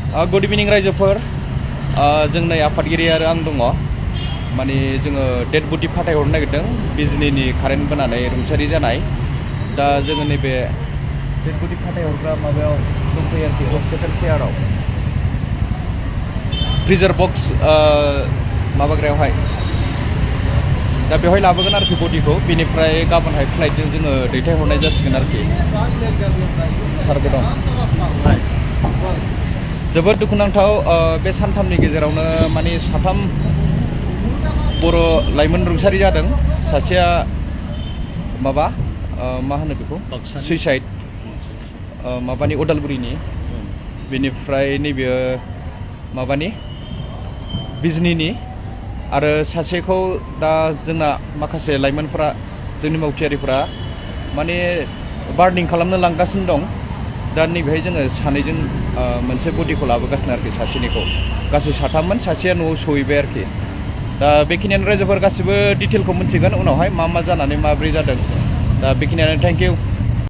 good इभिनिं रायजोफोर जोंनि आफादगिरि आरो आं दङ माने जोङो डेड बडि फाथायहरनो नागिरदों बिजनीनि कारेन्ट बोनानै रुंसारि जानाय दा जोङो नैबे डेड बडि फाथायहरग्रा माबायाव दंफैयो आरोखि हस्पिटाल सेयाराव फ्रिजार बक्स माबाग्रायावहाय दा बेवहाय लाबोगोन आरोखि बडिखौ बेनिफ्राय गाबोनहाय फ्लाइटजों जोङो दैथायहरनाय जासिगोन आरोखि सारबो दं जोबोद दुखुनांथाव बे सानथामनि गेजेरावनो माने साथाम बर' लाइमोन रुंसारि जादों सासेया माबा मा होनो बेखौ सुइसाइड माबानि उदालगुरिनि बेनिफ्राय नैबे माबानि बिजनीनि आरो सासेखौ दा जोंना माखासे लाइमोनफोरा जोंनि मावथियारिफोरा माने बार्निं खालामनो लांगासिनो दं दा नैबेहाय जोङो सानैजों मोनसे बडिखौ लाबोगासिनो आरोखि सासेनिखौ गासै साथाममोन सासेया न'आव सहैबाय आरोखि दा बेखिनियानो रायजोफोर गासिबो डिटेलखौ मिथिगोन उनावहाय मा मा जानानै माब्रै जादों दा बेखिनियानो थेंक इउ